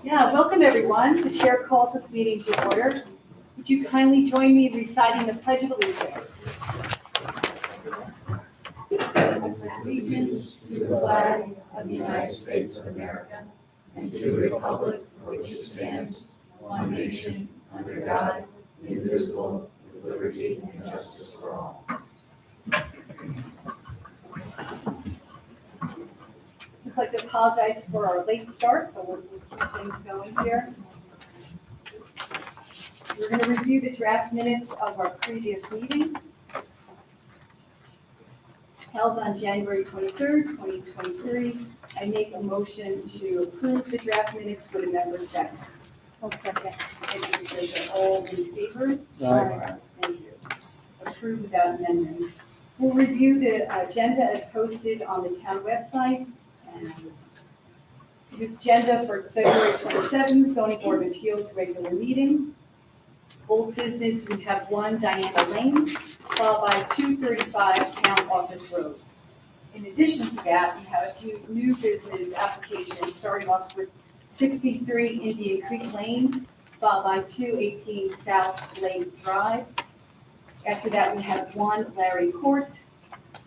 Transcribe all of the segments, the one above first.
Yeah, welcome everyone. The chair calls this meeting to order. Would you kindly join me in reciting the Pledge of Allegiance? Allegiance to the flag of the United States of America and to the republic for which it stands, one nation, under God, indivisible, with liberty and justice for all. I'd like to apologize for our late start, but we'll keep things going here. We're going to review the draft minutes of our previous meeting held on January 23rd, 2023. I make a motion to approve the draft minutes with a member second. I'll second. And all in favor? Aye. Thank you. Approved without amendments. We'll review the agenda as posted on the town website. And the agenda for February 27th, zoning board of appeals regular meeting. Old business, we have 1 Diana Lane, followed by 235 Town Office Road. In addition to that, we have a few new business applications, starting off with 63 Indian Creek Lane, followed by 218 South Lake Drive. After that, we have 1 Larry Court,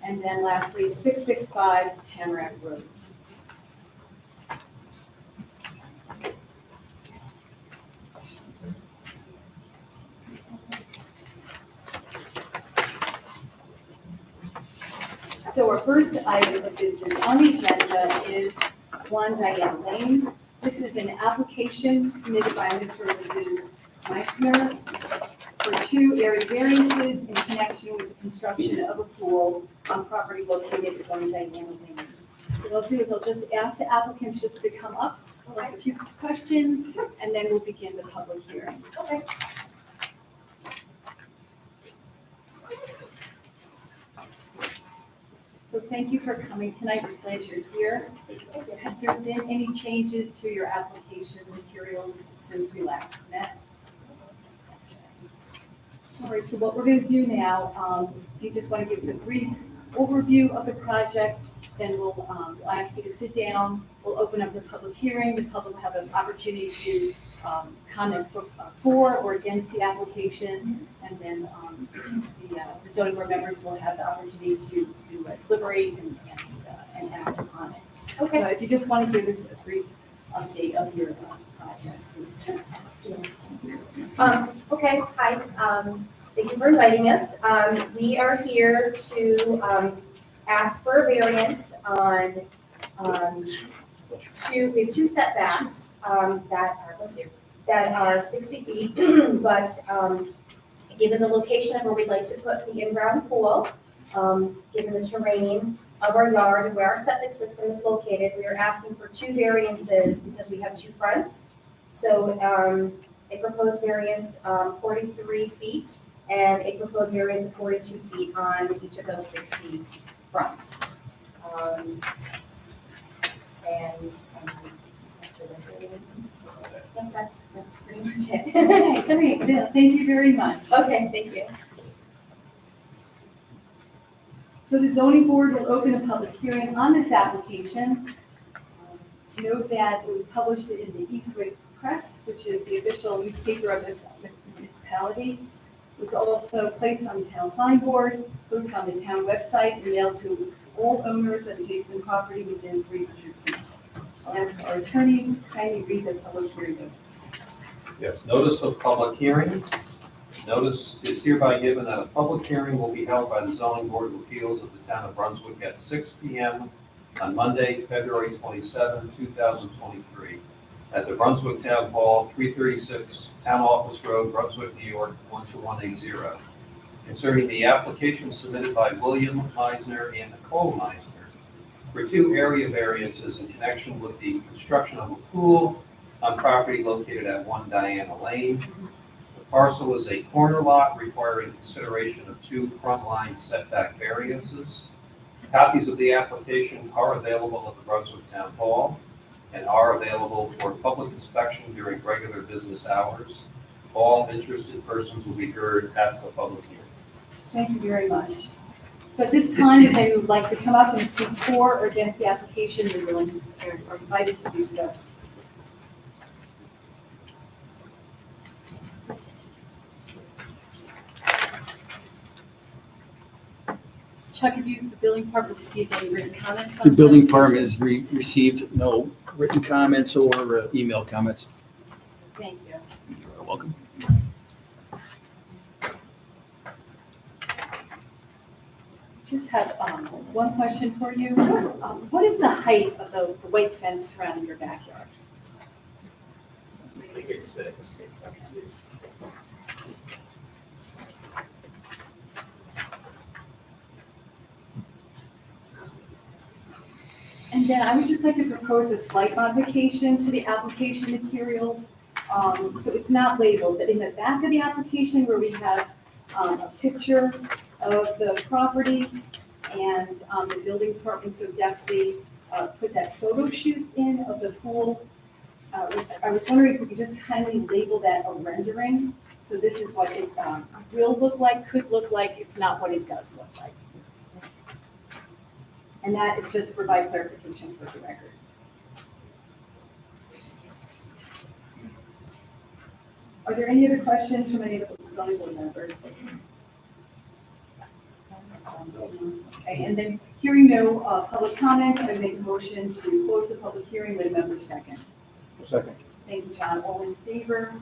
and then lastly, 665 Tamarack Road. So our first item of business on the agenda is 1 Diane Lane. This is an application submitted by Mr. and Mrs. Meissner for 2 area variances in connection with the construction of a pool on property located at 1 Diane Lane. So what I'll do is I'll just ask the applicants just to come up, we'll have a few questions, and then we'll begin the public hearing. Okay. So thank you for coming tonight. We're glad you're here. Have there been any changes to your application materials since we last met? All right, so what we're going to do now, if you just want to give us a brief overview of the project, then we'll ask you to sit down. We'll open up the public hearing. The public will have an opportunity to comment for or against the application, and then the zoning board members will have the opportunity to deliberate and act upon it. Okay. So if you just want to give us a brief update of your project, please. Okay, hi, thank you for inviting us. We are here to ask for a variance on we have 2 setbacks that are 60 feet, but given the location of where we'd like to put the in-ground pool, given the terrain of our yard and where our septic system is located, we are asking for 2 variances because we have 2 fronts. So a proposed variance 43 feet and a proposed variance of 42 feet on each of those 60 fronts. I think that's pretty much it. Okay, great. Yeah, thank you very much. Okay, thank you. So the zoning board will open a public hearing on this application. Note that it was published in the Eastwick Press, which is the official newspaper of this municipality. It was also placed on the town signboard, posted on the town website, and mailed to all owners of adjacent property within 300 feet. I'll ask our attorney to kindly read the public hearing notice. Yes, notice of public hearing. Notice is hereby given that a public hearing will be held by the zoning board of appeals of the town of Brunswick at 6 p.m. on Monday, February 27, 2023, at the Brunswick Town Hall, 336 Town Office Road, Brunswick, New York, 12180, concerning the application submitted by William Meissner and Nicole Meissner for 2 area variances in connection with the construction of a pool on property located at 1 Diana Lane. The parcel is a corner lot requiring consideration of 2 front line setback variances. Copies of the application are available at the Brunswick Town Hall. and are available for public inspection during regular business hours. All interested persons will be heard at the public hearing. Thank you very much. So at this time, if they would like to come up and speak for or against the application, they're invited to do so. Chuck, have you, the building department, received any written comments on The this building application? department has received no written comments or email comments. Thank you. You're welcome. Just have one question for you. What is the height of the white fence surrounding your backyard? I think it's 6. And then I would just like to propose a slight modification to the application materials. So it's not labeled, but in the back of the application where we have a picture of the property and the building department so definitely put that photo shoot in of the pool. I was wondering if we could just kindly label that a rendering. So this is what it will look like, could look like, it's not what it does look like. And that is just to provide clarification for the record. Are there any other questions from any of the zoning board members? Okay, and then hearing no public comment, I make a motion to close the public hearing with a member second. Second. Thank you, John. All in favor?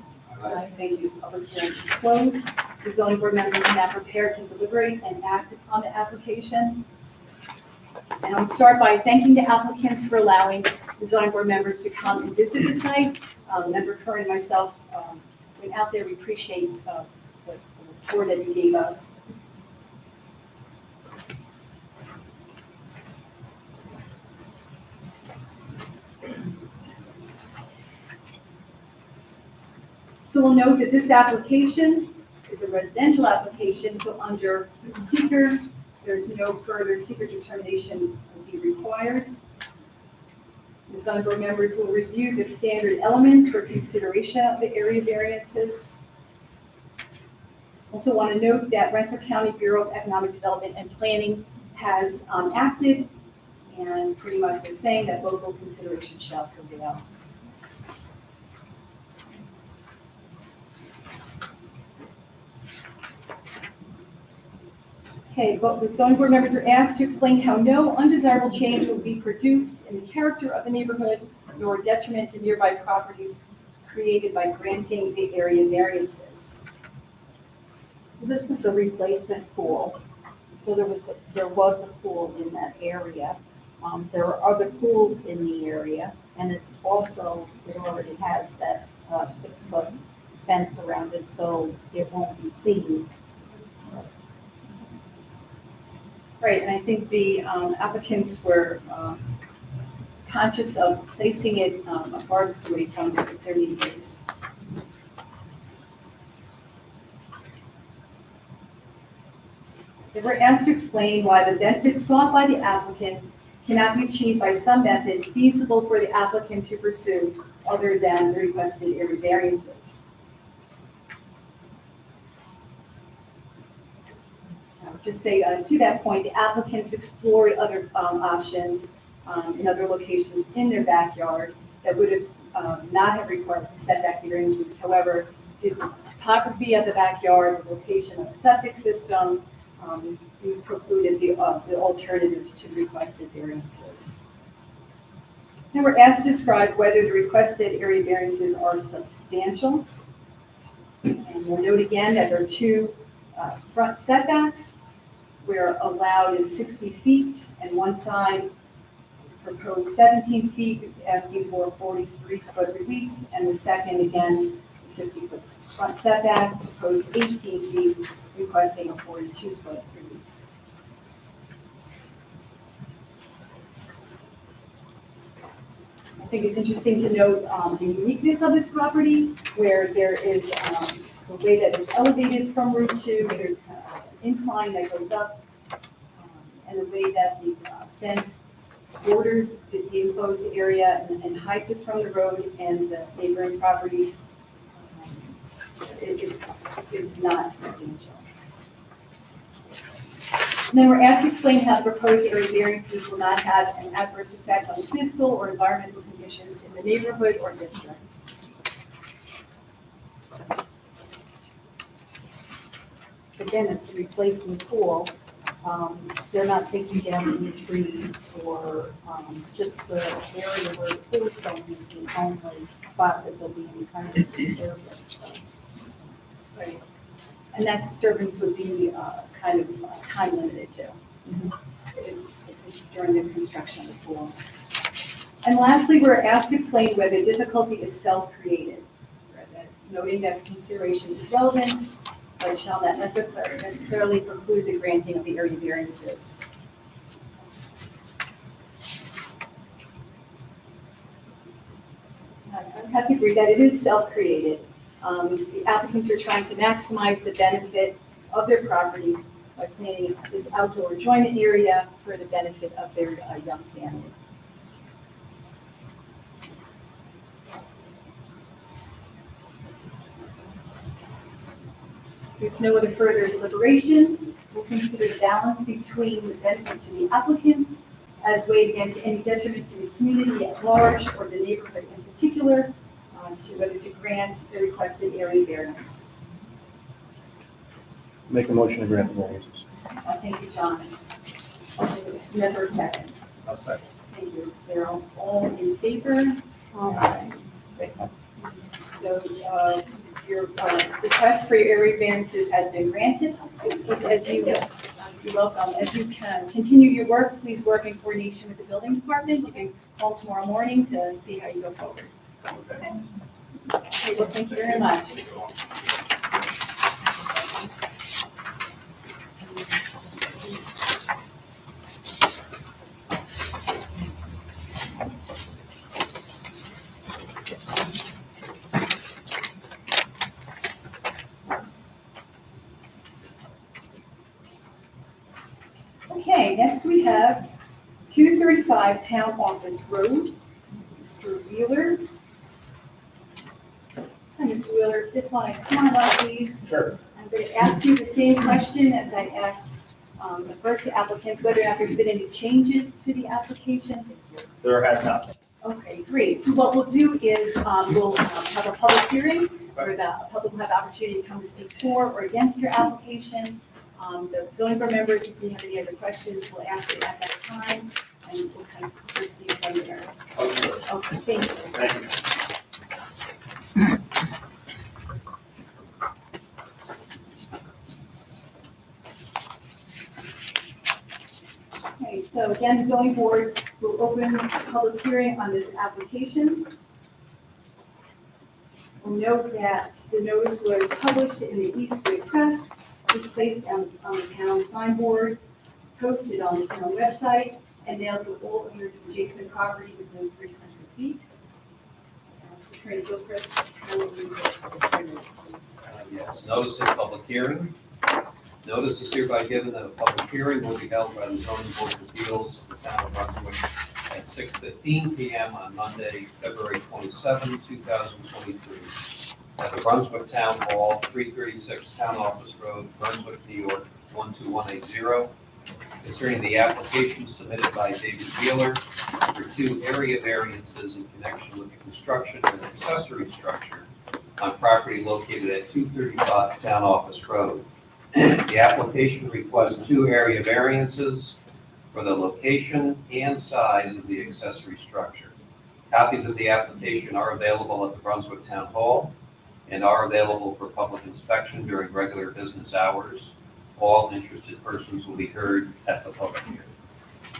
Thank you. Public hearing is closed. The zoning board members are now prepared to deliberate and act upon the application. And I'll start by thanking the applicants for allowing the zoning board members to come and visit the site. Member Curran and myself went out there. We appreciate the tour that you gave us. So we'll note that this application is a residential application, so under seeker, there's no further seeker determination will be required. The zoning board members will review the standard elements for consideration of the area variances. Also want to note that Rensselaer County Bureau of Economic Development and Planning has acted, and pretty much they're saying that local consideration shall prevail. Okay, but the zoning board members are asked to explain how no undesirable change will be produced in the character of the neighborhood, nor detriment to nearby properties created by granting the area variances. This is a replacement pool, so there was a pool in that area. There are other pools in the area, and it already has that 6-foot fence around it, so it won't be seen. So, Right, and I think the applicants were conscious of placing it farthest away from their neighbors. They were asked to explain why the benefits sought by the applicant cannot be achieved by some method feasible for the applicant to pursue other than the requested area variances. I would just say to that point, the applicants explored other options in other locations in their backyard that would have not have required setback variances. However, due to the topography of the backyard, the location of the septic system, these precluded the alternatives to requested variances. Now we're asked to describe whether the requested area variances are substantial. And we'll note again that there are 2 front setbacks where allowed is 60 feet, and one side is proposed 17 feet, asking for a 43-foot release, and the second, again, 60-foot front setback, proposed 18 feet, requesting a 42-foot release. I think it's interesting to note the uniqueness of this property, where there is the way that it's elevated from Route 2, there's an incline that goes up, and the way that the fence borders the enclosed area and hides it from the road and the neighboring properties. It's not substantial. And then we're asked to explain how the proposed area variances will not have an adverse effect on physical or environmental conditions in the neighborhood or district. Again, it's a replacement pool. They're not taking down any trees or, just the area where the pool's going is the only spot that there'll be any kind of disturbance, so. Right. And that disturbance would be kind of time limited too. It's during the construction of the pool. And lastly, we're asked to explain whether the difficulty is self-created, noting that consideration is relevant, but shall not necessarily preclude the granting of the area variances. I have to agree that it is self-created. The applicants are trying to maximize the benefit of their property by planning this outdoor enjoyment area for the benefit of their young family. If there's no other further deliberation, we'll consider the balance between the benefit to the applicant as weighed against any detriment to the community at large or the neighborhood in particular, to whether to grant the requested area variances. Make a motion to grant the variances. Thank you, John. Never a second. I'll second. Thank you. They're all in favor? All right. Great. So your request for your area variances has been granted. As you, you're welcome. As you can continue your work, please work in coordination with the building department. You can call tomorrow morning to see how you go forward. Okay. Okay, well, thank you very much. Okay, next we have 235 Town Office Road. Mr. Wheeler. Hi, Mr. Wheeler, just want to come on up, please. Sure. I'm going to ask you the same question as I asked the first applicants, whether or not there's been any changes to the application. There has not. Okay, great. So what we'll do is we'll have a public hearing where the public will have opportunity to come to speak for or against your application. The zoning board members, if you have any other questions, will ask it at that time, and we'll kind of proceed from there. Okay, thank you. Thank you. Okay, so again, the zoning board will open a public hearing on this application. We'll note that the notice was published in the Eastwood Press, was placed on the town signboard, posted on the town website, and mailed to all owners of adjacent property within 300 feet. Attorney Gilchrist, how will you public hearings, please? Yes, notice of public hearing. Notice is hereby given that a public hearing will be held by the zoning board of appeals of the town of Brunswick at 6:15 p.m. on Monday, February 27, 2023, at the Brunswick Town Hall, 336 Town Office Road, Brunswick, New York, 12180, concerning the application submitted by David Wheeler for 2 area variances in connection with the construction of an accessory structure on property located at 235 Town Office Road. The application requests 2 area variances for the location and size of the accessory structure. Copies of the application are available at the Brunswick Town Hall and are available for public inspection during regular business hours. All interested persons will be heard at the public hearing.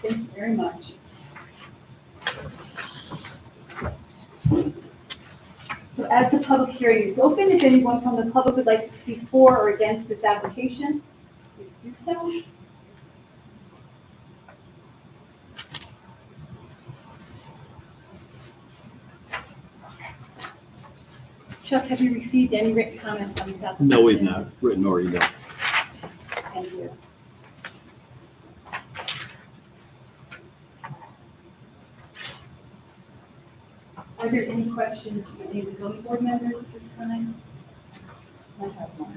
Thank you very much. So as the public hearing is open, if anyone from the public would like to speak for or against this application, please do so. Chuck, have you received any written comments on this application? No, we've not, written or email. Thank you. Are there any questions from any of the zoning board members at this time? I have one.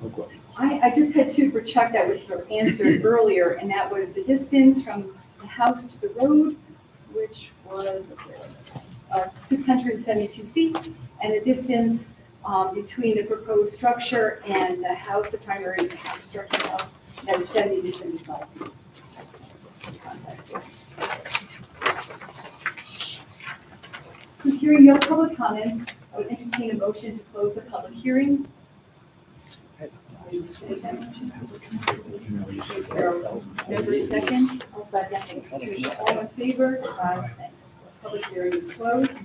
No question. I just had two for Chuck that were answered earlier, and that was the distance from the house to the road, which was 672 feet, and the distance between the proposed structure and the house, the primary house, structure house, that was 70 to 75 feet. So hearing no public comment, I would entertain a motion to close the public hearing. Is there a second? I'll second. Tricia, all in favor? Aye. Thanks. Public hearing is closed.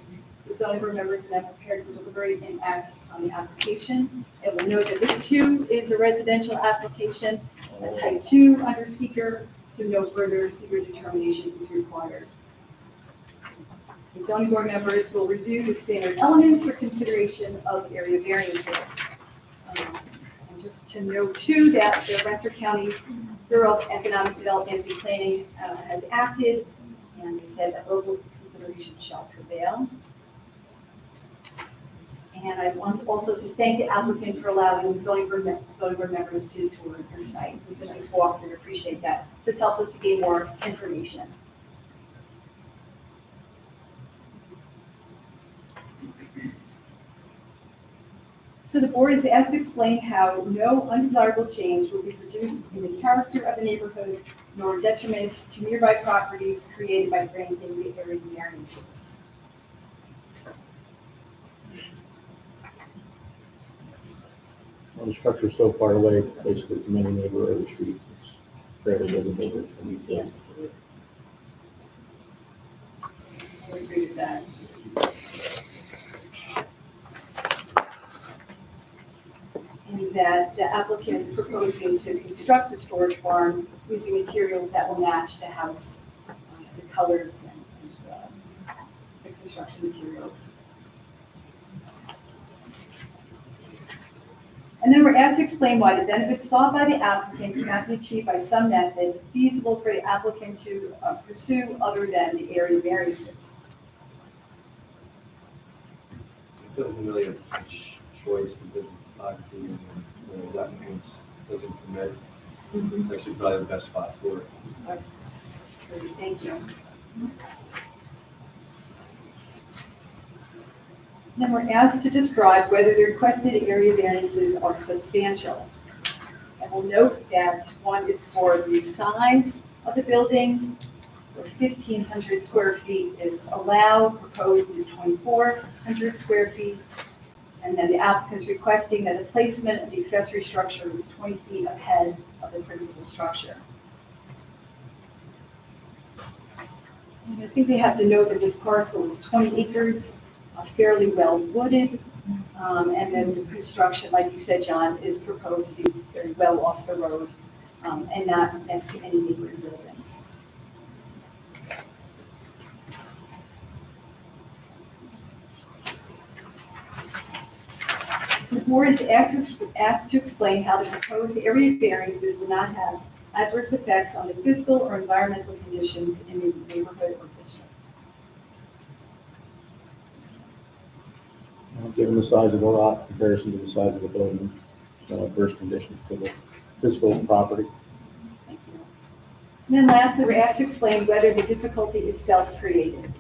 The zoning board members are now prepared to deliberate and act on the application. And we'll note that this too is a residential application, a type 2 under seeker, so no further seeker determination is required. The zoning board members will review the standard elements for consideration of area variances. And just to note too, that the Rensselaer County Bureau of Economic Development and Planning has acted, and they said that local consideration shall prevail. And I want also to thank the applicant for allowing the zoning board members to tour their site. It was a nice walk, we appreciate that. This helps us to gain more information. So the board is asked to explain how no undesirable change will be produced in the character of the neighborhood nor detriment to nearby properties created by granting the area variances. Well, the structure's so far away, basically from any neighbor or the street, it's fairly visible. Yes. I would agree with that. And that the applicant is proposing to construct the storage barn using materials that will match the house, the colors and the construction materials. And then we're asked to explain why the benefits sought by the applicant cannot be achieved by some method feasible for the applicant to pursue other than the area variances. It doesn't really have much choice because the topography and the wetlands doesn't permit. Actually, probably the best spot for it. Thank you. Then we're asked to describe whether the requested area variances are substantial. And we'll note that one is for the size of the building, where 1,500 square feet is allowed, proposed is 2,400 square feet. And then the applicant's requesting that the placement of the accessory structure is 20 feet ahead of the principal structure. And I think they have to note that this parcel is 20 acres, fairly well wooded, and then the construction, like you said, John, is proposed to be very well off the road and not next to any neighboring buildings. The board is asked to explain how the proposed area variances will not have adverse effects on the physical or environmental conditions in the neighborhood or district. Given the size of the lot in comparison to the size of the building, no adverse conditions to the physical property. Thank you. And then lastly, we're asked to explain whether the difficulty is self-created.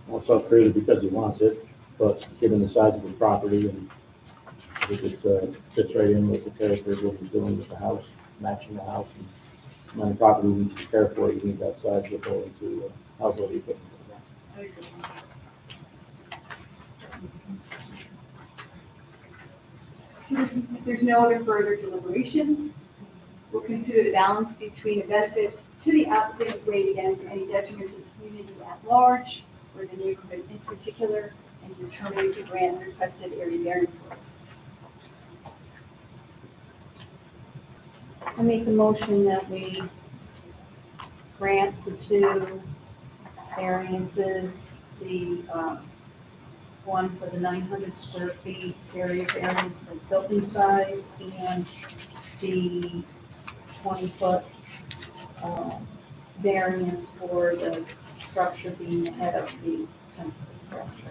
Well, it's self-created because he wants it, but given the size of the property and I think it's fits right in with the character of what he's doing with the house, matching the house. And when the property needs to care for, you need that size of the building to house all the equipment. I agree. So if there's no other further deliberation, we'll consider the balance between the benefit to the applicant is weighed against any detriment to the community at large or the neighborhood in particular, and determining to grant requested area variances. I make a motion that we grant the two variances, the one for the 900 square feet area variance for building size and the 20-foot variance for the structure being ahead of the principal structure.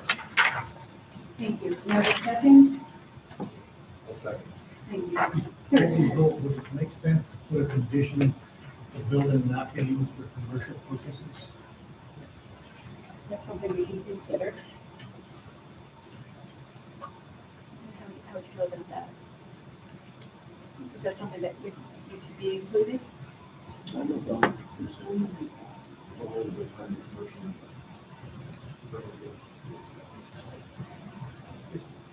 Thank you. Now the second? I'll second. Thank you. Would Sir, it make sense to put a condition, the building not be used for commercial purposes? that's something we can consider. How would you feel about that? Is that something that needs to be included? It's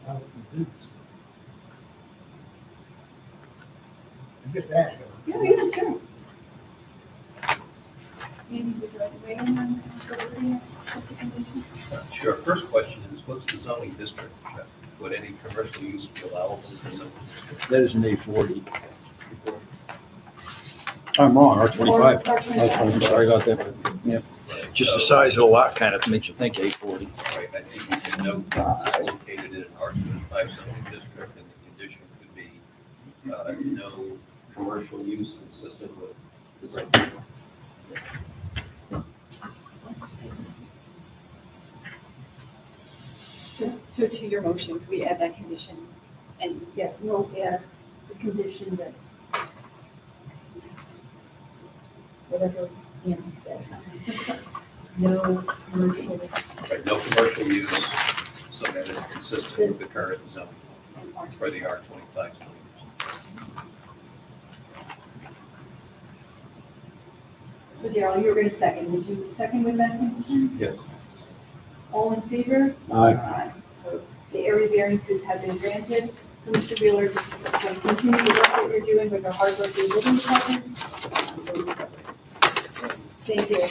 out of business. I'm just asking. Yeah, sure. Maybe would you like to weigh in on the wording of such a condition? Sure. First question is, what's the zoning district? Would any commercial use be allowable in the That is an A40. I'm wrong, R25. Or 27. I'm sorry about that. Yeah, just the size of the lot kind of makes you think A40. Right, I think we can note that it's located in an R25 zoning district, and the condition could be no commercial use consistent with the So to your motion, could we add that condition? And Yes, we'll add the condition that whatever Andy says. No commercial right, no commercial use, so that it's consistent with the current zone and R for the R25 zoning. So Daryl, you were going to second. Would you second with that condition? Yes. All in favor? Aye. So the area variances have been granted. So Mr. Wheeler, just continue the work that you're doing with the hardworking building department. Thank you.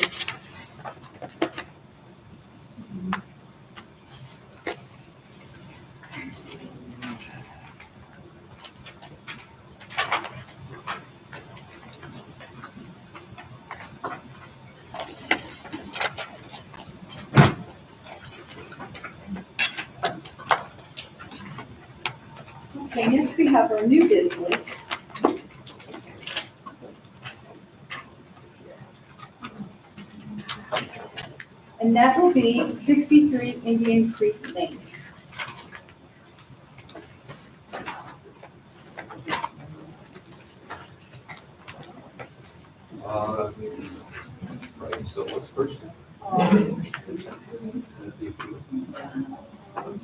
Okay, next we have our new business. And that will be 63 Indian Creek Lane. Right, so what's first?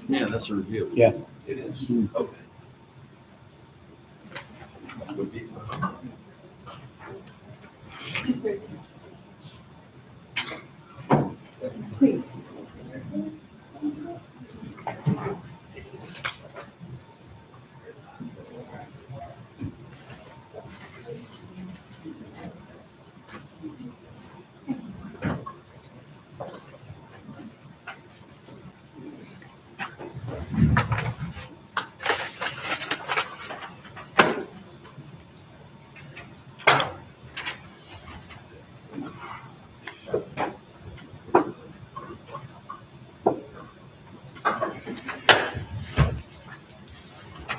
Yeah, that's a review. It is, okay. Would be. Please.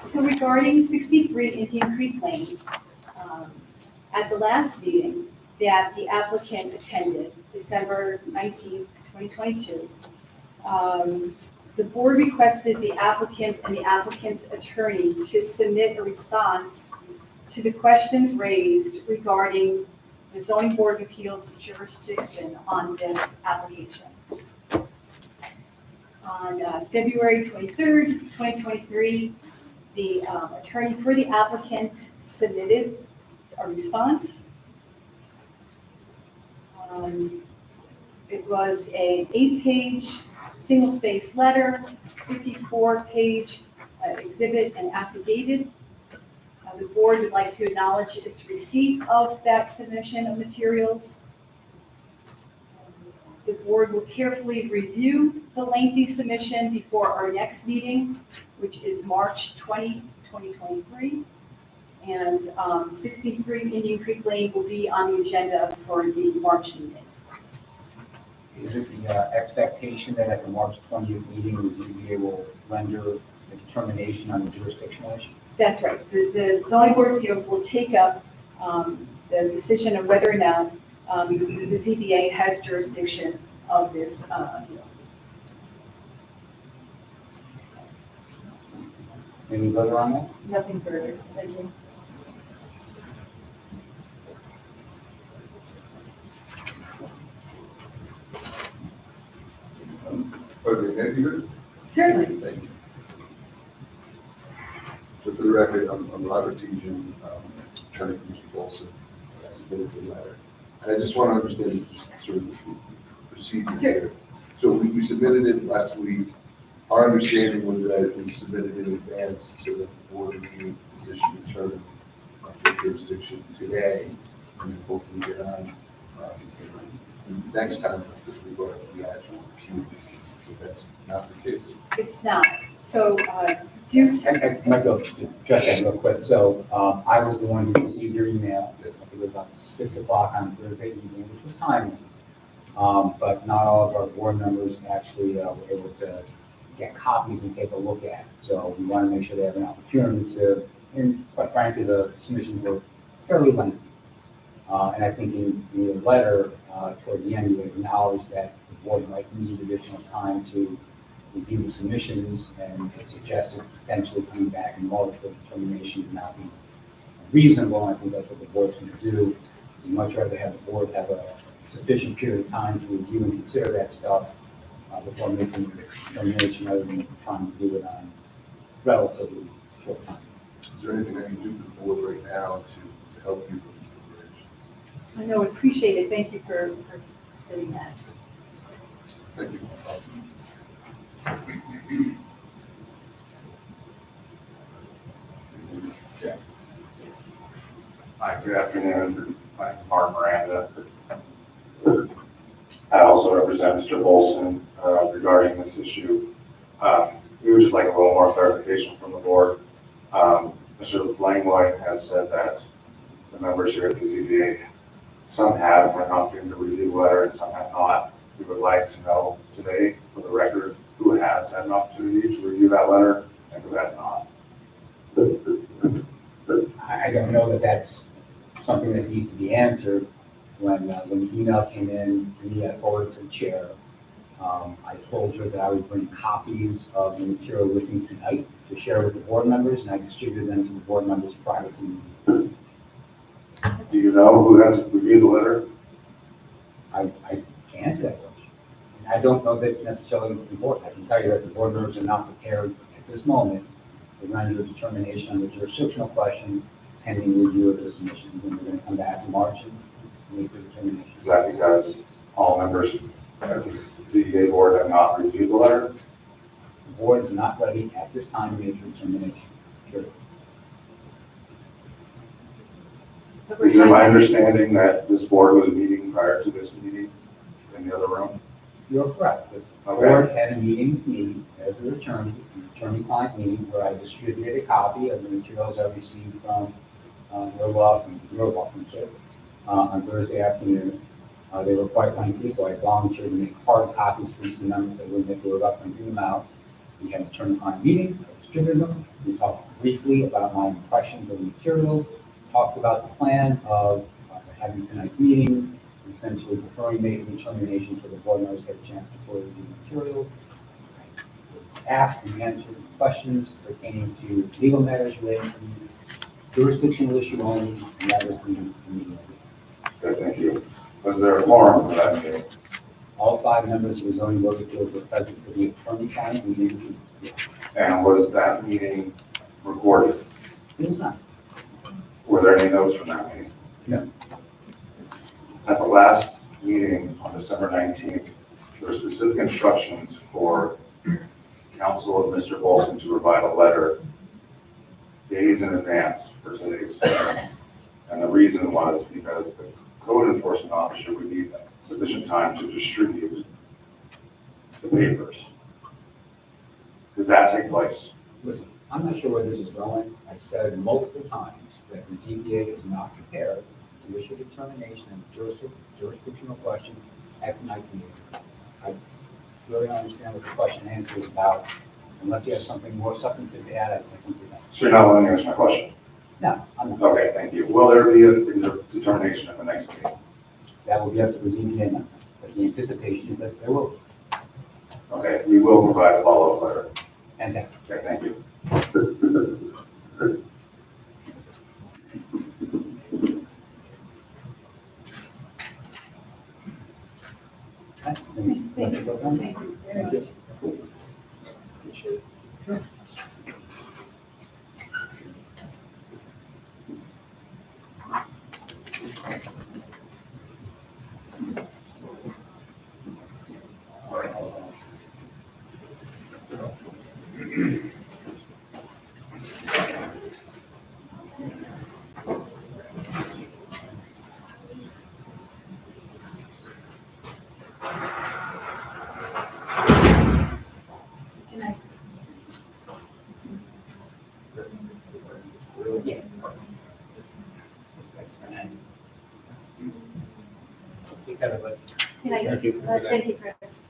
So regarding 63 Indian Creek Lane, at the last meeting that the applicant attended, December 19th, 2022, the board requested the applicant and the applicant's attorney to submit a response to the questions raised regarding the zoning board of appeals jurisdiction on this application. On February 23rd, 2023, the attorney for the applicant submitted a response. It was an 8-page, single-space letter, 54-page exhibit and affidavit. The board would like to acknowledge its receipt of that submission of materials. The board will carefully review the lengthy submission before our next meeting, which is March 20, 2023. And 63 Indian Creek Lane will be on the agenda for the March meeting. Is it the expectation that at the March 20th meeting, the ZBA will render the determination on the jurisdictional issue? That's right. The zoning board of appeals will take up the decision of whether or not The ZBA has jurisdiction of this appeal. Any further on that? Nothing further, thank you. Okay, have you heard? Certainly. Thank you. So for the record, I'm Robert Tejan, attorney for Mr. Bolson. I submitted the letter. And I just want to understand just sort of the procedure here. So we submitted it last week. Our understanding was that it was submitted in advance so that the board would be in a position to determine the jurisdiction today and then hopefully get on next time with regard to the actual appeal. But that's not the case. It's not. So, due to, I might go just that real quick. So, I was the one who received your email. It was about 6 o'clock on Thursday evening, which was timely. But not all of our board members actually were able to get copies and take a look at it. So we want to make sure they have an opportunity to, and quite frankly, the submissions were fairly lengthy. And I think in your letter, toward the end, you acknowledged that the board might need additional time to review the submissions and suggested potentially coming back in March for determination to not be reasonable. And I think that's what the board's going to do. We'd much rather have the board have a sufficient period of time to review and consider that stuff before making a determination, rather than trying to do it on relatively short time. Is there anything I can do for the board right now to help you with the deliberations? I know, appreciate it. Thank you for stating that. Thank you. Hi, good afternoon. My name is Mark Miranda. I also represent Mr. Bolson regarding this issue. We would just like a little more clarification from the board. Mr. Langlois has said that the members here at the ZBA, some have an opportunity to review the letter and some have not. We would like to know today, for the record, who has had an opportunity to review that letter and who has not. I don't know that that's something that needs to be answered. When the email came in to me, I forwarded to the chair. I told her that I would bring copies of the material with me tonight to share with the board members, and I distributed them to the board members prior to the meeting. Do you know who has reviewed the letter? I can't answer that question. And I don't know that it's necessarily important. I can tell you that the board members are not prepared at this moment to render a determination on the jurisdictional question pending review of the submissions. And we're going to come back in March and make the determination. Is that because all members of the ZBA board have not reviewed the letter? The board is not ready at this time to make a determination. Period. Is it my understanding that this board was meeting prior to this meeting in the other room? You're correct. The Okay. board had a meeting with me as an attorney-client meeting, where I distributed a copy of the materials I received from your law firm, on Thursday afternoon. They were quite lengthy, so I volunteered to make hard copies for each of the members that wouldn't have up printing them out. We had an attorney-client meeting, I distributed them. We talked briefly about my impressions of the materials, talked about the plan of having tonight's meeting, essentially preferring making a determination so the board members had a chance to fully review the materials. I was asked and answered questions pertaining to legal matters related to the jurisdictional issue only, and that was the meeting. Good, thank you. Was there a quorum for that meeting? All 5 members of the zoning board of appeals were present for the attorney-client meeting. And was that meeting recorded? It was not. Were there any notes from that meeting? No. At the last meeting on December 19th, there were specific instructions for counsel of Mr. Bolson to provide a letter days in advance for today's hearing. And the reason was because the code enforcement officer would need sufficient time to distribute the papers. Did that take place? Listen, I'm not sure where this is going. I've said multiple times that the ZBA is not prepared to issue a determination on the jurisdictional question at tonight's meeting. I really don't understand what the question and answer is about. Unless you have something more substantive to add, I think we don't. So you're not willing to answer my question? No, I'm not. Okay, thank you. Will there be a determination at the next meeting? that will be up to the ZBA member. But the anticipation is that there will be. Okay, we will provide a follow-up letter. And Okay, thank you. Thank you very much. Appreciate it. Can I? Can I? Thank you. Thank you, Chris.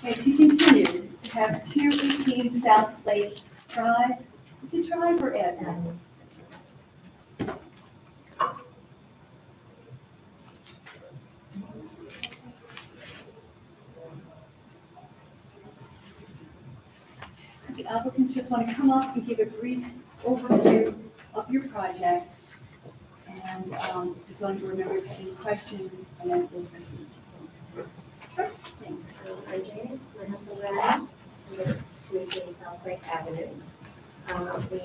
Okay, to continue, we have 218 South Lake Drive. Is it Drive or Avenue? So the applicants just want to come up and give a brief overview of your project. And if the zoning board members have any questions, and then we'll proceed. Sure. Thanks. So I'm Janice, my husband Randy, we live at 218 South Lake Avenue. We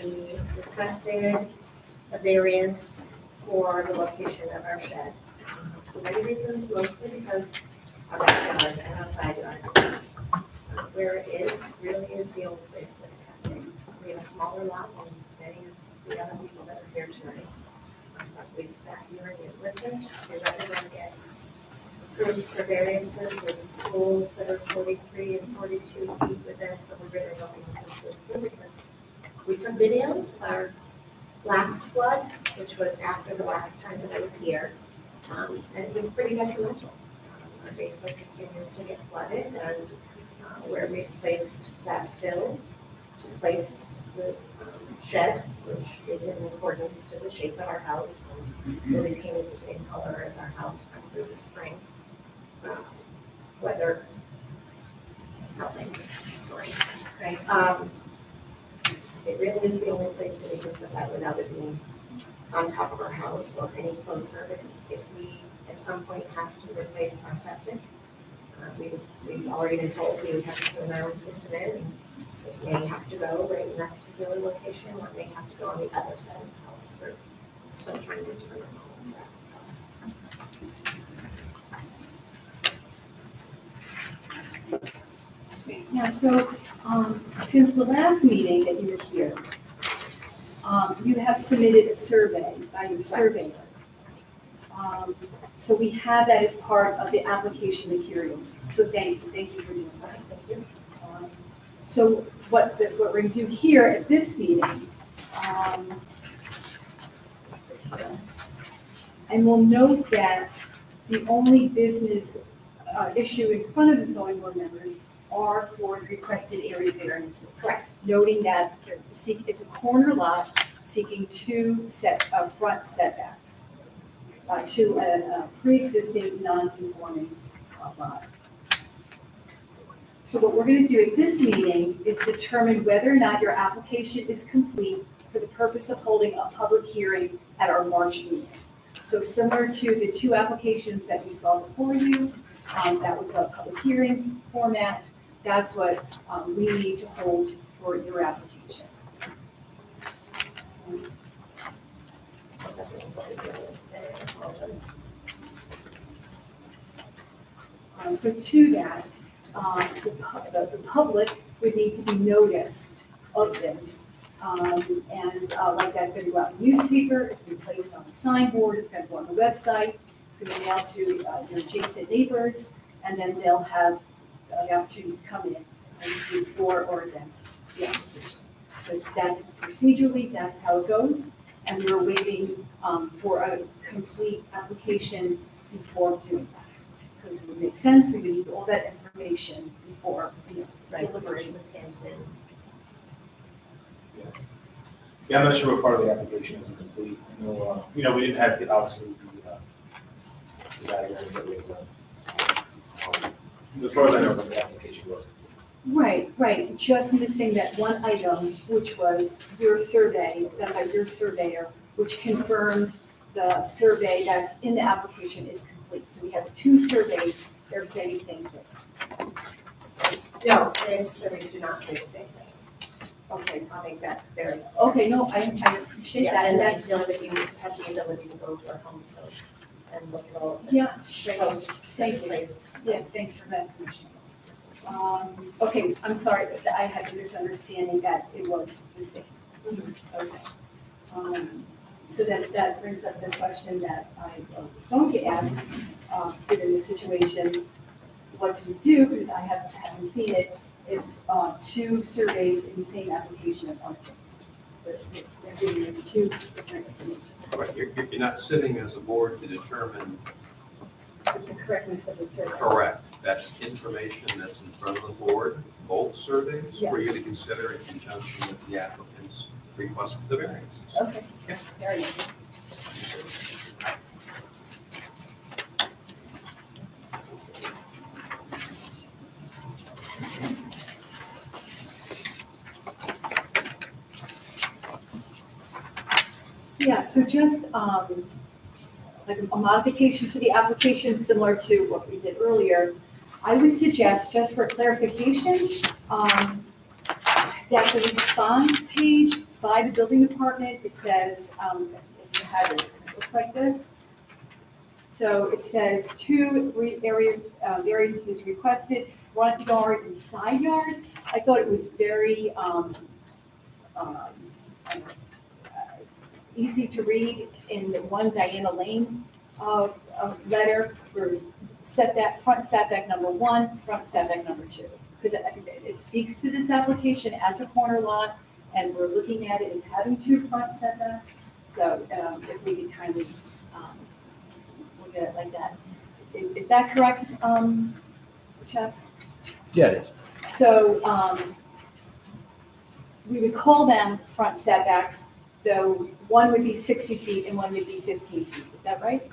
requested a variance for the location of our shed. For many reasons, mostly because of our yard and our side yard. Where it is, really is the only place that it can be. We have a smaller lot than many of the other people that are here tonight. We've sat here and we've listened to everyone get approved for variances with pools that are 43 and 42 feet within, so we're really hoping to push this through because we took videos of our last flood, which was after the last time that I was here, and it was pretty detrimental. Our basement continues to get flooded, and where we've placed that fill to place the shed, which is in accordance to the shape of our house, and really painted the same color as our house probably this spring. Weather helping, of course. Right. It really is the only place that we can put that without it being on top of our house or any closer, because if we at some point have to replace our septic, we've already been told we would have to put a mound system in, and it may have to go right in that particular location, or it may have to go on the other side of the house. We're still trying to determine all of that, so. Yeah, so, since the last meeting that you were here, you have submitted a survey by your surveyor. So we have that as part of the application materials, so thank you for doing that. Thank you. So what we're going to do here at this meeting, and we'll note that the only business issue in front of the zoning board members are for requested area variances. Correct. Noting that it's a corner lot seeking two front setbacks to a pre-existing non-conforming lot. So what we're going to do at this meeting is determine whether or not your application is complete for the purpose of holding a public hearing at our March meeting. So similar to the two applications that we saw before you, that was a public hearing format. That's what we need to hold for your application. So to that, the public would need to be noticed of this. And like that's going to go out in the newspaper, it's going to be placed on the signboard, it's going to go on the website, it's going to be mailed to your adjacent neighbors, and then they'll have the opportunity to come in parentheses for or against the application. So that's procedurally, that's how it goes, and we're waiting for a complete application before doing that. Because it would make sense, we would need all that information before, deliberation. was handed in. Yeah, I'm not sure what part of the application isn't complete. I know, we didn't have, obviously, the diagrams that we had done. As far as I know, the application was. Right, just missing that one item, which was your survey, done by your surveyor, which confirmed the survey that's in the application is complete. So we have 2 surveys, they're saying the same thing. No, the surveys do not say the same thing. Okay, I'll make that very. okay, no, I appreciate Yeah, that, and and that's that's, that you have the ability to go to our home, so, and look at all of the yeah, posts. thank you. Place. Yeah, thanks for that information. Okay, I'm sorry, but I had a misunderstanding that it was the same. Okay. So that brings up the question that I was going to ask, given the situation, what do we do, because I haven't seen it, if 2 surveys in the same application are different. But they're giving us 2 different information. Right, you're not sitting as a board to determine. The correctness of the survey. Correct. That's information that's in front of the board, both surveys, for you to consider in conjunction with the applicant's request for the variances. Okay, very nice. Yeah, so just like a modification to the application similar to what we did earlier, I would suggest, just for clarification, that the response page by the building department, it says, if you have it, it looks like this. So it says 2 area variances requested, front yard and side yard. I thought it was very easy to read in the one Diana Lane letter, where it's front setback number 1, front setback number 2. Because it speaks to this application as a corner lot, and we're looking at it as having 2 front setbacks. So if we could kind of look at it like that. Is that correct, Chuck? Yeah, it is. So we would call them front setbacks, though one would be 60 feet and one would be 15 feet. Is that right?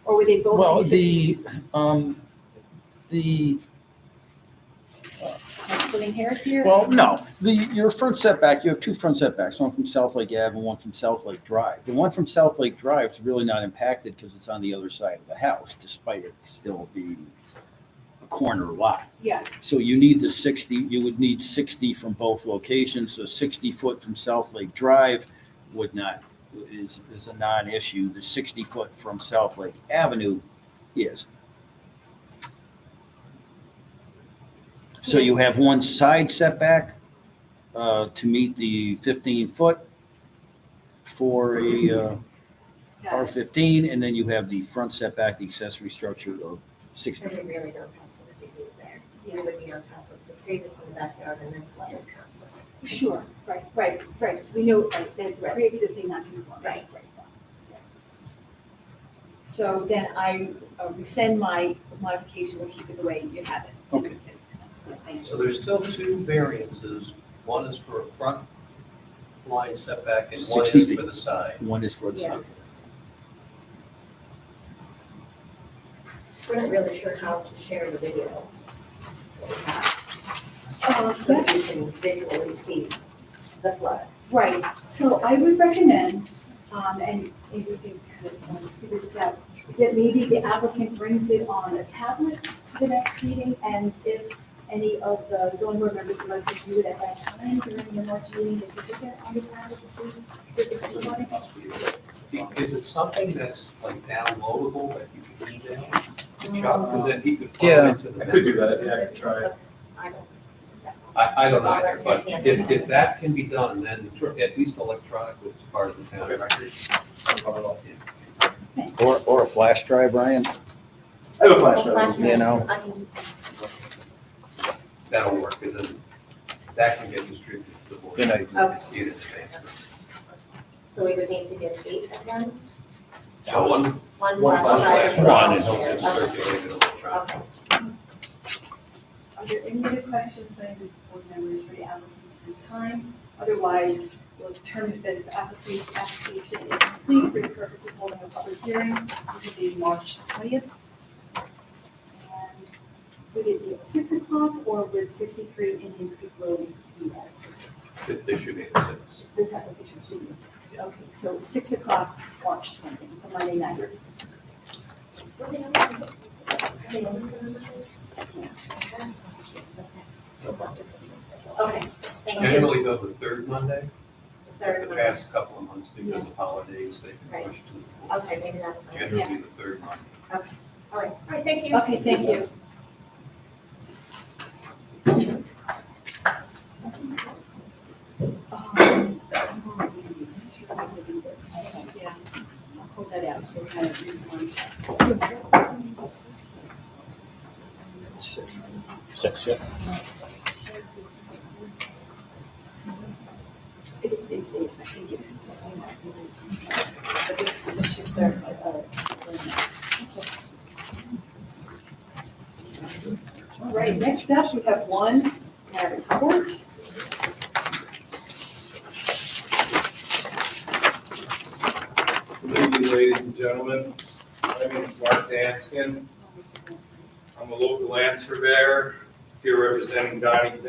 Or would they both Well, be 60 feet? Am I splitting hairs here? Well, no, your front setback, you have 2 front setbacks, one from South Lake Ave and one from South Lake Drive. The one from South Lake Drive is really not impacted because it's on the other side of the house, despite it still being a corner lot. Yeah, So you need the 60, you would need 60 from both locations, so 60 foot from South Lake Drive is a non-issue. The 60 foot from South Lake Avenue is. So you have one side setback to meet the 15 foot for a got it. R15, and then you have the front setback, the accessory structure of 60. And we really don't have 60 feet there. We would be on top of the tree that's in the backyard and then flooded constantly. Sure, right. So we know that's pre-existing non-conforming. Right. So then I rescind my modification, we'll keep it the way you have it. Okay. That makes sense. Yeah, thank you. So there's still 2 variances. One is for a front line setback and one 60 is feet. for the side. One is for the Yeah. side. We're not really sure how to share the video. So That- that you can visually see the flood. Right, so I would recommend, and maybe you can kind of figure this out, that maybe the applicant brings it on a tablet to the next meeting, and if any of the zoning board members would like to view it at that time during the March meeting, they could look at it on the tablet to see if it's recording. Is it something that's like downloadable that you can email? Chuck, because then he could. Yeah. plug it into the I could do members. that, yeah, I could try it. I don't. I don't either, but if that can be done, then at least electronically, it's part of the town record. Or a flash drive, Ryan? I have a flash drive. You know. I can do that'll work, because then that can get distributed to the board. Then I- You can see it in advance. So we would need to get 8 of them? So one One flash flash drive drive. is also circulated electronically. Okay. Are there any other questions by the board members for the applicants at this time? Otherwise, we'll determine that this application is complete for the purpose of holding a public hearing, which will be March 20th. And would it be at 6 o'clock or would 63 Indian Creek Road be at 6 o'clock? They should be at 6. This application should be at 6. Okay, so 6 o'clock, March 20th, it's a Monday night. Okay, thank you. Generally go the third Monday. Third The Monday. past couple of months, because of holidays, they can push to the fourth. Okay, maybe that's fine. Generally the third Monday. All right, thank you. Okay, thank you. Yeah, I'll pull that out, so kind of read one. 6, yeah. I can give it something like that. But this should clarify. All right, next up, we have one report. Good evening, ladies and gentlemen. My name is Mark Danskin. I'm a local land surveyor here representing Donald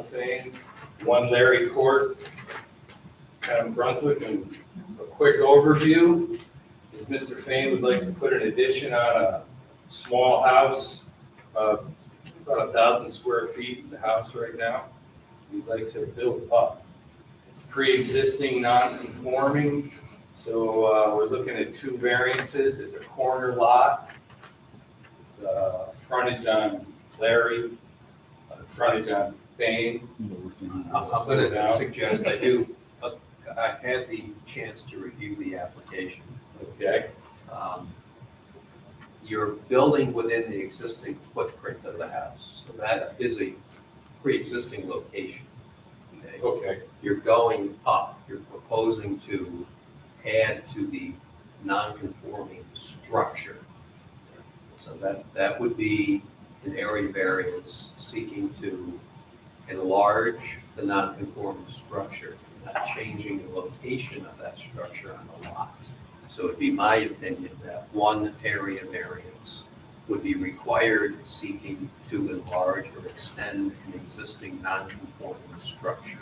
Fain, 1 Larry Court, town of Brunswick. And a quick overview is Mr. Fain would like to put an addition on a small house, about 1,000 square feet in the house right now. We'd like to build up. It's pre-existing, non-conforming. So we're looking at 2 variances. It's a corner lot, frontage on Larry, frontage on Fain. I'm going to suggest I've had the chance to review the application. Okay. You're building within the existing footprint of the house, so that is a pre-existing location. Okay? Okay. You're going up, you're proposing to add to the non-conforming structure. So that would be an area variance seeking to enlarge the non-conforming structure, not changing the location of that structure on the lot. So it'd be my opinion that 1 area variance would be required seeking to enlarge or extend an existing non-conforming structure.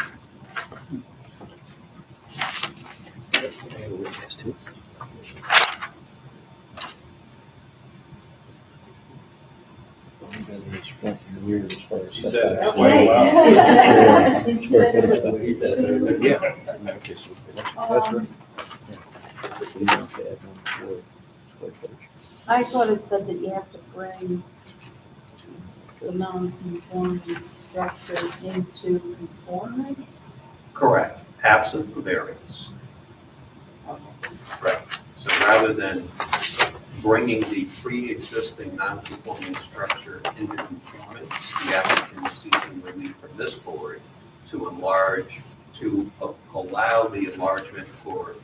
You said that. Okay. Wow. Instead of- Yeah. Um, I thought it said that you have to bring the non-conforming structure into conformance. Correct, absent the variance. Right. So rather than bringing the pre-existing non-conforming structure into conformance, the applicant is seeking relief from this board to enlarge, to allow the enlargement or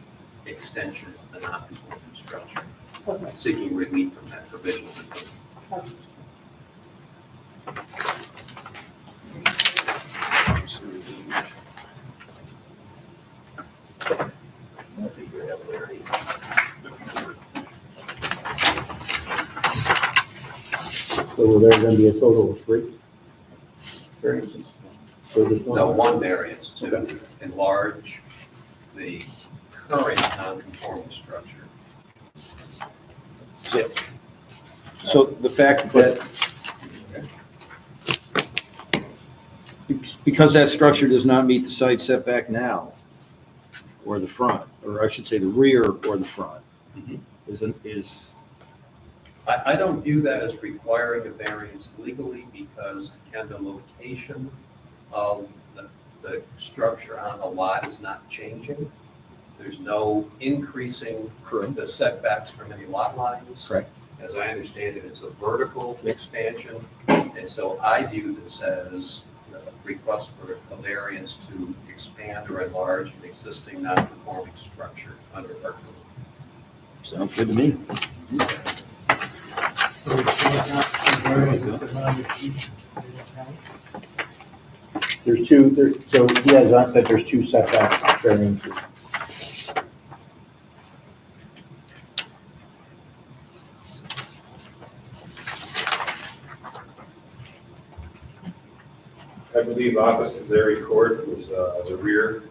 extension of the non-conforming structure, Okay. seeking relief from that provision. So will there then be a total of 3 variances? So this one? No, 1 variance to enlarge the current non-conforming structure. So the fact that, because that structure does not meet the side setback now, or the front, or I should say the rear or the front, Mhm. is, I don't view that as requiring a variance legally because, again, the location of the structure on the lot is not changing. There's no increasing the setbacks from any lot lines. Correct. As I understand it, it's a vertical expansion And so I view this as a request for a variance to expand or enlarge an existing non-conforming structure under our code. Sounds good to me. So it's not variance, it's not a sheet, they don't count. There's two, so he has that there's two setback variances. I believe opposite Larry Court was the rear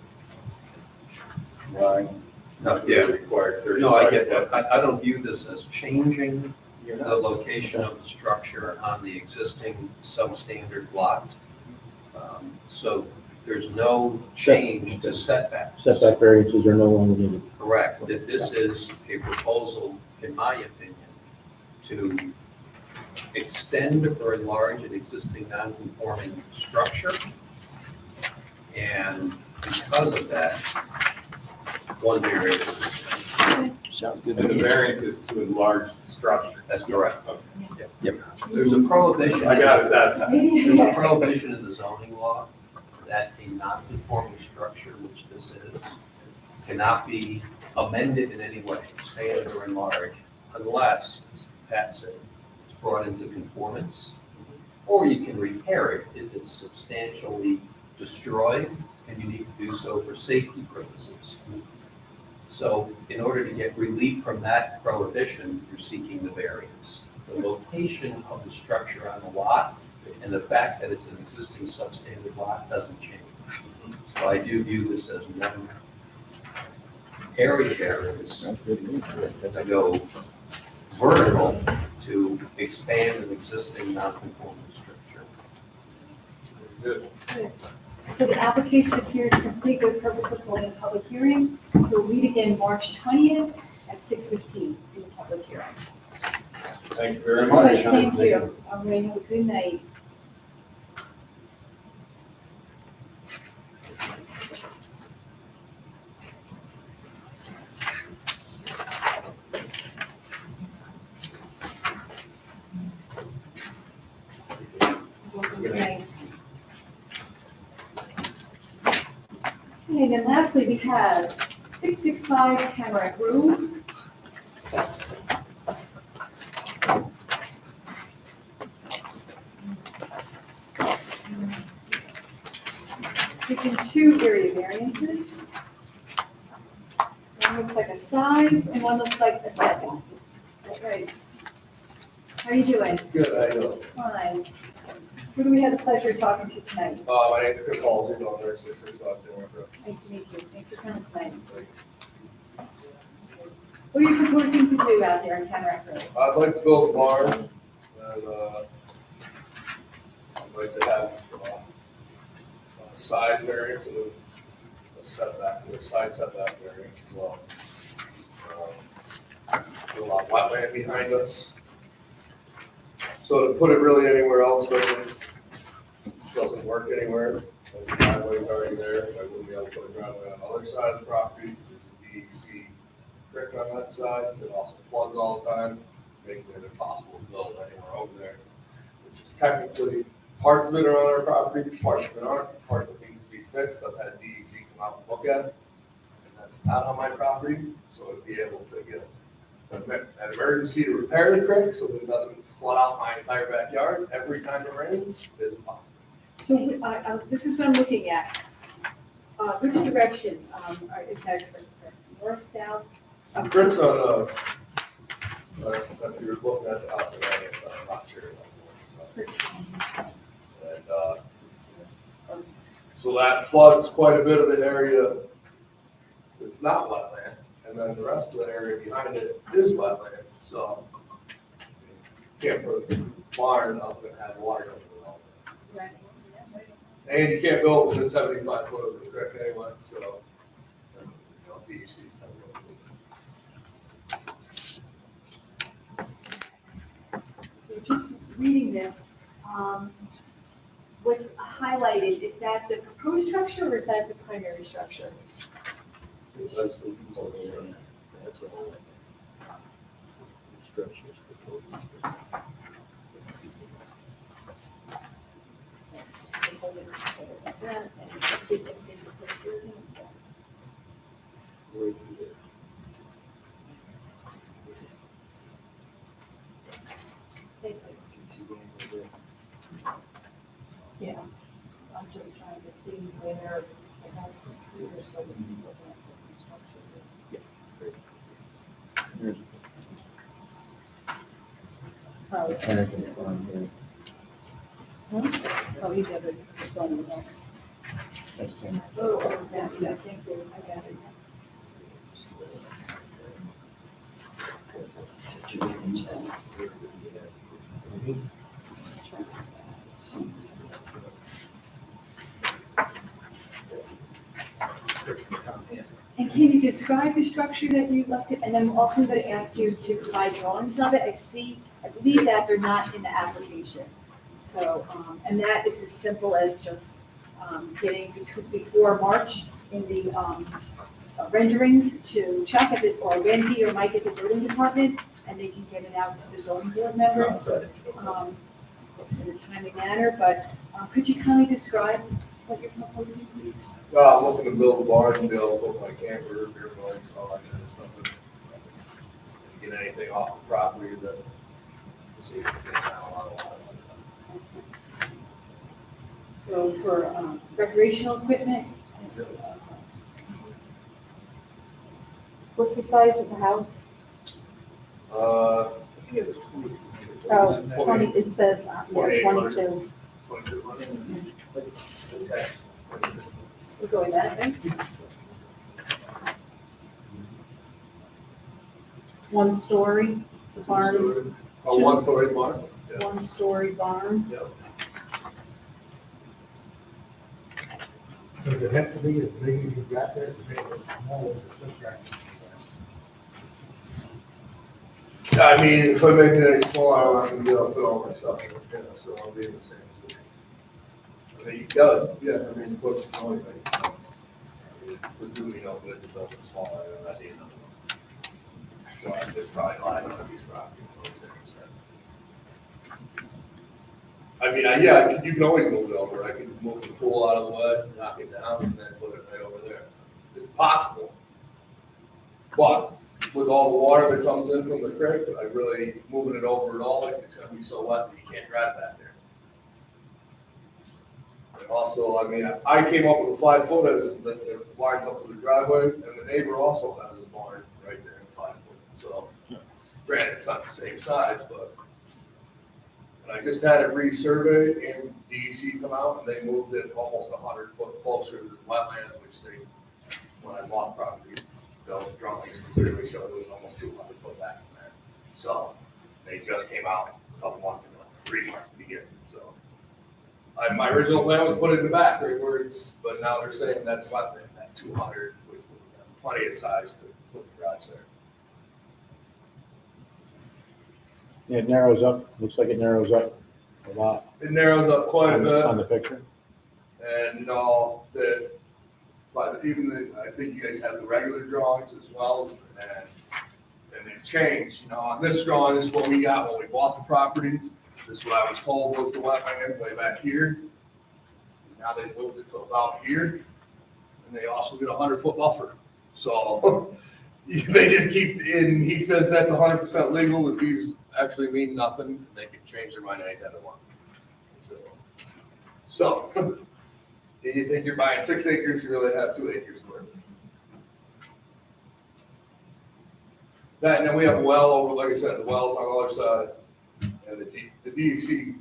line. No, They required 35. No, I get that. I don't view this as changing You're the not- location of the structure on the existing substandard lot. So there's no change to setbacks. Setback variances are no longer needed. Correct, that this is a proposal, in my opinion, to extend or enlarge an existing non-conforming structure. And because of that, one variance is, Sounds good And to the me. variance is to enlarge the structure. that's correct. Yep. There's a prohibition. I got it that time. There's a prohibition in the zoning law that a non-conforming structure, which this is, cannot be amended in any way, expanded or enlarged, unless, as Pat said, it's brought into conformance, or you can repair it if it's substantially destroyed, and you need to do so for safety purposes. So in order to get relief from that prohibition, you're seeking the variance. The location of the structure on the lot and the fact that it's an existing substandard lot doesn't change. So I do view this as one area variance Sounds good to me. to go vertical to expand an existing non-conforming structure. Good. So the application appears complete with purpose of holding a public hearing. So we'll meet again March 20th at 6:15 in the public hearing. Thank you very much. Good, thank you. All right, have a good night. Good night. Okay, then lastly, we have 665 Tamarack Road. Seeking two area variances. One looks like a size and one looks like a setback. Is that right? How are you doing? Good, I know. Fine. Who do we have the pleasure of talking to tonight? My name's Chris Halsey, I'm there, 665 Tamarack Road. Nice to meet you. Thanks for coming tonight. What are you proposing to do out there in Tamarack Road? I'd like to build a barn, and, I'd like to have, a size variance and a setback, or a side setback variance as well. A lot of wetland behind us. So to put it really anywhere else doesn't work anywhere. The driveway's already there, I wouldn't be able to put a driveway on the other side of the property, because there's a DEC creek on that side, it also floods all the time, making it impossible to build anywhere over there. Which is technically, parts of it are on our property, parts of it aren't, part of it needs to be fixed, I've had DEC come out and look at it. And that's not on my property, so to be able to get an emergency to repair the creek so that it doesn't flood out my entire backyard every time it rains is impossible. So this is what I'm looking at. Which direction? Is that north, south? The creek's on, if you're looking at the house in Ryan, I'm not sure that's the one. And, so that floods quite a bit of the area that's not wetland, and then the rest of the area behind it is wetland, so you can't put a barn up and have water under it all. Right. And you can't build within 75 foot of the creek anyway, so, DEC's not really. So just reading this, what's highlighted, is that the proposed structure or is that the primary structure? That's the structure. That's all. Structures proposed. told him about that, and he just did what's been supposed to do, so. Thank you. Yeah, I'm just trying to see where the house is here, so it's equivalent to construction. Oh, oh, he did it. It's on the wall. Oh, yeah, thank you, I got it. And can you describe the structure that you'd like to, and I'm also going to ask you to provide drawings of it. I believe that they're not in the application. So, and that is as simple as just getting before March in the renderings to Chuck at the, or Wendy or Mike at the building department, and they can get it out to the zoning board members. It's in a timely manner, but could you kindly describe what you're proposing, please? I'm looking to build a barn, be able to put my camper, beer mugs, all that kind of stuff. And get anything off the property that, see if we can get down a lot of water. So for recreational equipment, What's the size of the house? I think it was 20. Oh, 20, it says, yeah, 2800. 22. 2200. we're going that way. It's 1 story, the barn is A one-story barn? Yeah. 1 story barn. Yep. Does it have to be as big as you've got there, to make it smaller, to subtract? I mean, if I make it any smaller, I'm gonna be able to fit all my stuff in it, you know, so I'll be in the same position. I mean, you does, yeah, I mean, push the only thing, so. Would do me no good to build it smaller, than I need another one. So I just probably line on these rocking. I mean, yeah, you can always move it over, I can move the pool out of the way, knock it down, and then put it right over there. It's possible. But with all the water that comes in from the creek, I really, moving it over at all, like, it's gonna be so wet that you can't drive back there. And also, I mean, I came up with a 5 foot as, that lines up with the driveway, and the neighbor also has a barn right there in 5 foot, so. Granted, it's not the same size, but. And I just had it resurveyed and DEC come out, and they moved it almost 100 foot closer to the wetlands, which they, when I bought property, those drawings clearly showed it was almost 200 foot back in there. So they just came out a couple months ago, 3 months to begin, so. My original plan was put it in the back, right where it's, but now they're saying that's wetland, that 200, which would have plenty of size to put the garage there. Yeah, it narrows up, looks like it narrows up a lot. It narrows up quite a on the- bit. On the picture. And, you know, that, but even the, I think you guys have the regular drawings as well, and they've changed, you know, on this drawing, this is what we got when we bought the property. This is what I was told was the wetland way back here. Now they moved it to about here, and they also get a 100-foot buffer. So, they just keep, and he says that's 100% legal, that these actually mean nothing, and they can change their mind anytime they want. So, if you think you're buying 6 acres, you really have 2 acres worth. That, and then we have a well over, like I said, the well's on the other side, and the DEC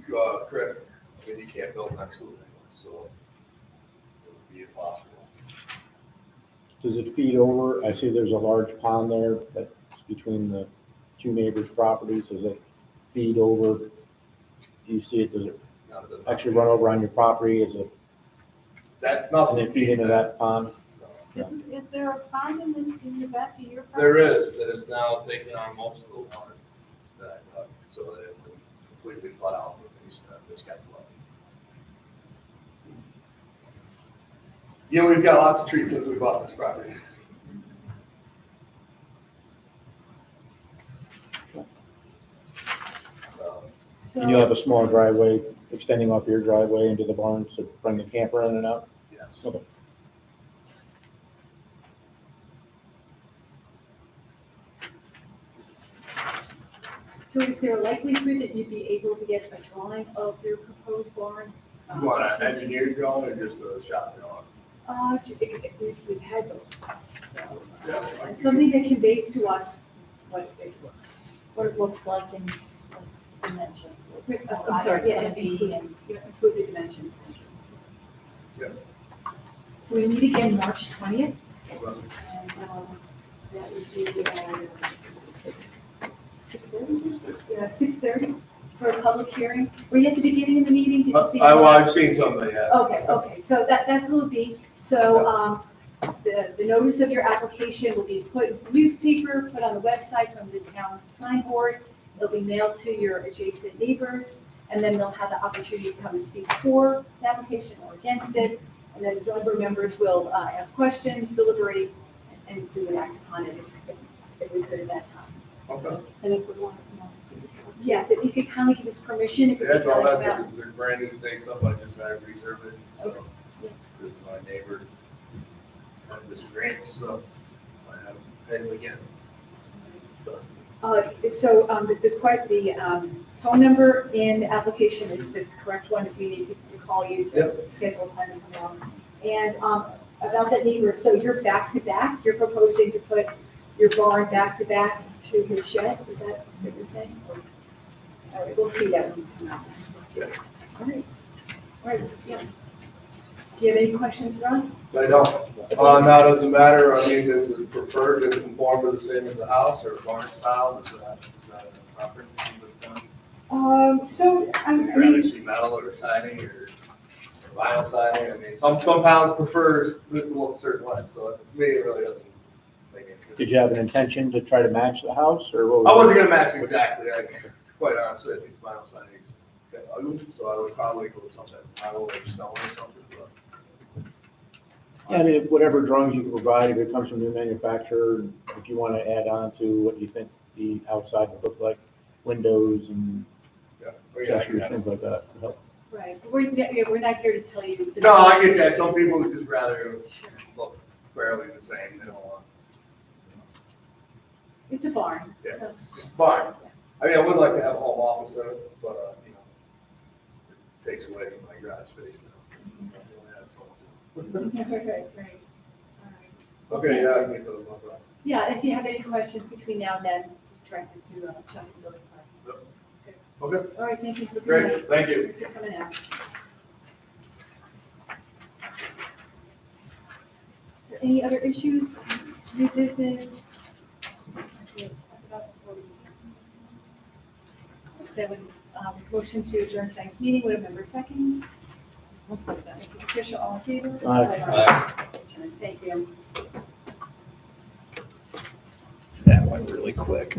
creek, I mean, you can't build next to it anymore, so it would be impossible. Does it feed over? I see there's a large pond there that's between the 2 neighbors' properties. Does it feed over? Do you see it? Does it Now, it doesn't- actually run over on your property? Is it, That, can nothing they feed feeds into that pond? Is there a pond in the back of your property? There is, that is now taking on most of the water that I dug, so that it would completely flood out with these, this got flooded. Yeah, we've got lots of trees since we bought this property. And you'll have a small driveway extending off your driveway into the barn to bring the camper in and out? Yes. Okay. So is there a likelihood that you'd be able to get a drawing of your proposed barn? You want an engineered drawing or just a shop drawing? We've had both, so, Yeah. and something that conveys to us what it looks like in dimensions. I'm sorry, yeah, It's gonna be- include the dimensions. Yeah. So we meet again March 20th, Okay. and that would be at 6:30? Yeah, 6:30 for a public hearing. Were you at the beginning of the meeting? Did you see? I've seen some of that. Okay, so that's what it'll be. So, the notice of your application will be put into the newspaper, put on the website from the town signboard. It'll be mailed to your adjacent neighbors, and then they'll have the opportunity to come and speak for the application or against it. And then the zoning board members will, ask questions, deliberate, and do an act upon it if we could at that time. Okay. And if we want to see. Yes, if you could kindly give us permission, if you Yeah, could all kindly come that, out. they're brand new stakes up, I just had to reserve it, so. Yeah. This is my neighbor. Had disagreements, so I have to pay them again. So, The phone number in the application is the correct one if we need to call you to schedule time to come out. And, about that neighbor, so you're back to back, you're proposing to put your barn back to back to his shed, is that what you're saying? All right, we'll see that when you come out. Yeah. All right, yeah. Do you have any questions for us? I don't, now doesn't matter, I mean, is it preferred to conform to the same as a house or barn style, is that a preference in this town? So, I Would you rather mean, see metal or siding or vinyl siding, I mean, some towns prefer it to look a certain way, so to me, it really doesn't make any difference. Did you have an intention to try to match the house, or what was I it? wasn't gonna match exactly, quite honestly, I think vinyl siding is kind of ugly, so I would probably go with something metal or stone or something, but. I mean, whatever drawings you can provide, if it comes from new manufacturer, if you want to add on to what you think the outside would look like, windows and Yeah. accessories, things like that, would help. right, we're not here to tell you. the- No, I get that, some people would just rather it was look fairly the same, they don't want. It's a barn. Yeah, so- it's just a barn. I mean, I would like to have a home office in it, but, you know, it takes away from my garage space now. I only have so much. Right. All right. Okay, yeah, I can get those, no problem. Yeah, if you have any questions between now and then, just direct it to Chuck and Billy Clark. Okay, All right, thank you for coming out. great, thank you. Thanks for coming out. Any other issues, new business? Then would, motion to adjourn tonight's meeting, would a member second? I'll second. Thank you, Patricia, all in favor? Aye. Thank you. That went really quick.